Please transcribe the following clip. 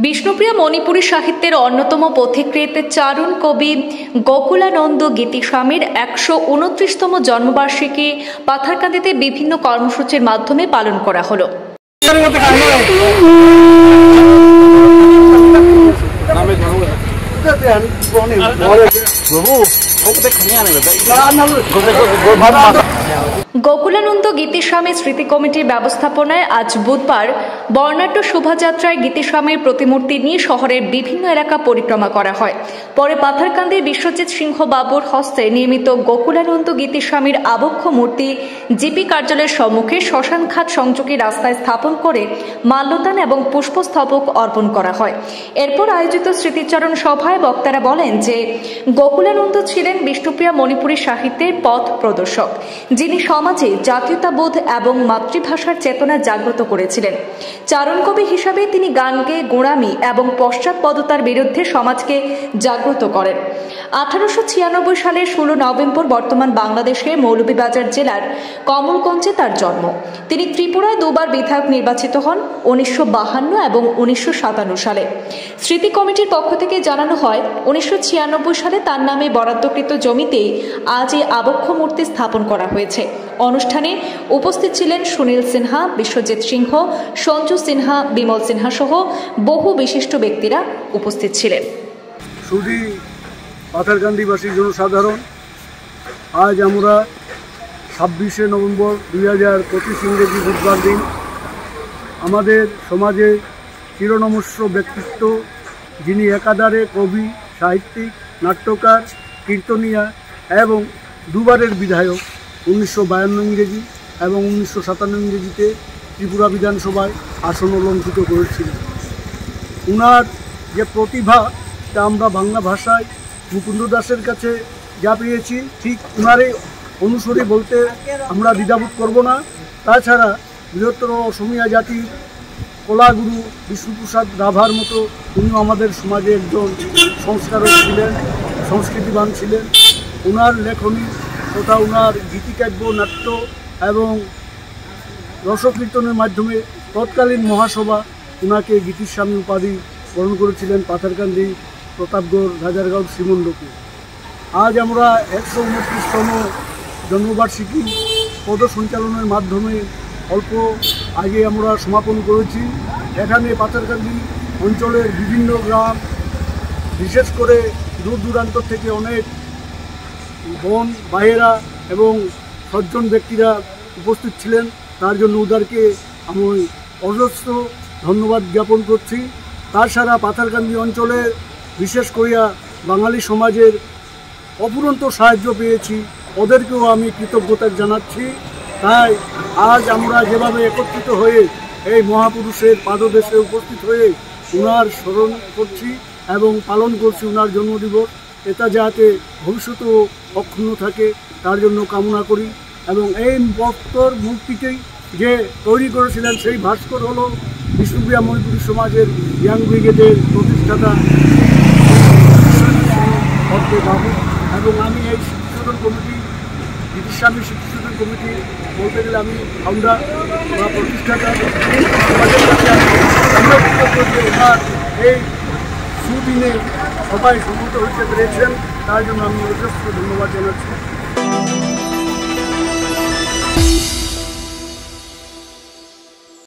বিষ্ণুপ্রিয়া মণিপুরী সাহিত্যের অন্যতম পথিকৃৎ চারণ কবি গোকুলানন্দ গীতিস্বামীর ১২৯তম জন্মবার্ষিকী পাথারকান্দিতে বিভিন্ন কর্মসূচির মাধ্যমে পালন করা হলো। গোকুলানন্দ গীতিস্বামী স্মৃতি কমিটির ব্যবস্থাপনায় আজ বুধবার বর্ণাঢ্য শোভাযাত্রায় গীতিস্বামীর প্রতিমূর্তি নিয়ে শহরের বিভিন্ন এলাকা পরিক্রমা করা হয়। পরে পাথারকান্দির বিশ্বজিৎ সিংহ বাবুর হস্তে নির্মিত গোকুলানন্দ গীতিস্বামীর আবক্ষ মূর্তি জিপি কার্যালয়ের সম্মুখে শ্মশানঘাট সংযোগী রাস্তায় স্থাপন করে মাল্যদান এবং পুষ্পস্তবক অর্পণ করা হয়। এরপর আয়োজিত স্মৃতিচারণ সভায় বক্তারা বলেন যে গোকুলানন্দ ছিলেন বিষ্ণুপ্রিয়া মণিপুরী সাহিত্যের পথ প্রদর্শক, যিনি সমাজে জাতীয়তাবোধ এবং মাতৃভাষার চেতনা জাগ্রত করেছিলেন। চারণ কবি হিসাবে তিনি গান গেয়ে গোঁড়ামি এবং পশ্চাৎপদতার বিরুদ্ধে সমাজকে জাগ্রত করেন। 1896 সালের 16 নভেম্বর বর্তমান বাংলাদেশের মৌলভীবাজার জেলার কমলগঞ্জে তার জন্ম। তিনি ত্রিপুরায় দুবার বিধায়ক নির্বাচিত হন 1952 এবং 1957 সালে। স্মৃতি কমিটির পক্ষ থেকে জানানো হয় 1996 সালে তার নামে বরাদ্দকৃত জমিতেই আজ এই আবক্ষ মূর্তি স্থাপন করা হয়েছে। অনুষ্ঠানে উপস্থিত ছিলেন সুনীল সিনহা, বিশ্বজিৎ সিংহ, সঞ্জু সিনহা, বিমল সিনহা সহ বহু বিশিষ্ট ব্যক্তিরা উপস্থিত ছিলেন। শুধু পাথারকান্দিবাসী জনসাধারণ, আজ আমরা 26শে নভেম্বর 2025 ইংরেজি বুধবার দিন আমাদের সমাজে চিরনমস্য ব্যক্তিত্ব, যিনি একাধারে কবি, সাহিত্যিক, নাট্যকার, কীর্তনিয়া এবং দুবারের বিধায়ক 1952 ইংরেজি এবং 1957 ইংরেজিতে ত্রিপুরা বিধানসভায় আসন অলঙ্কৃত করেছিলেন। উনার যে প্রতিভা তা আমরা বাংলা ভাষায় মুকুন্দ দাসের কাছে যা পেয়েছি, ঠিক উনারই অনুসরী বলতে আমরা দ্বিধাবোধ করব না। তাছাড়া বৃহত্তর অসমীয়া জাতির কলাগুরু বিষ্ণুপ্রসাদ রাভার মতো উনিও আমাদের সমাজে একজন সংস্কারক ছিলেন, সংস্কৃতিবান ছিলেন। উনার লেখনী তথা উনার গীতিকাব্য, নাট্য এবং রসকীর্তনের মাধ্যমে তৎকালীন মহাসভা উনাকে গীতিস্বামী উপাধি গ্রহণ করেছিলেন পাথারকান্দি, প্রতাপগড়, রাজারগাঁও, শ্রীমণ্ডপে। আজ আমরা 129তম জন্মবার্ষিকী পদ সঞ্চালনের মাধ্যমে অল্প আগে আমরা সমাপন করেছি। এখানে পাথারকান্দি অঞ্চলের বিভিন্ন গ্রাম, বিশেষ করে দূর দূরান্ত থেকে অনেক বন বাহেরা এবং সজ্জন ব্যক্তিরা উপস্থিত ছিলেন। তার জন্য ওদেরকে আমি অজস্র ধন্যবাদ জ্ঞাপন করছি। তাছাড়া পাথারকান্দি অঞ্চলের বিশেষ করিয়া বাঙালি সমাজের অফুরন্ত সাহায্য পেয়েছি, ওদেরকেও আমি কৃতজ্ঞতা জানাচ্ছি। তাই আজ আমরা যেভাবে একত্রিত হয়ে এই মহাপুরুষের পাদদেশে উপস্থিত হয়ে উনার স্মরণ করছি এবং পালন করছি উনার জন্মদিবস, এটা যাতে ভবিষ্যতেও অক্ষুণ্ণ থাকে তার জন্য কামনা করি। এবং এই বক্তর মূর্তিকেই যে তৈরি করেছিলেন সেই ভাস্কর হল বিষ্ণুপ্রিয়া মণিপুরী সমাজের ইয়াং ব্রিগেডের প্রতিষ্ঠাতা বাবু। এবং আমি এই শিক্ষাসদন কমিটি, গীতিস্বামী শিক্ষাসদন কমিটি বলতে গেলে আমি ফাউন্ডার বা প্রতিষ্ঠাতা। সমাজের কাছে আমি ওনার এই সুদিনে সবাই সম্মত হতে পেরেছেন, তার জন্য আমি অজস্র ধন্যবাদ জানাচ্ছি।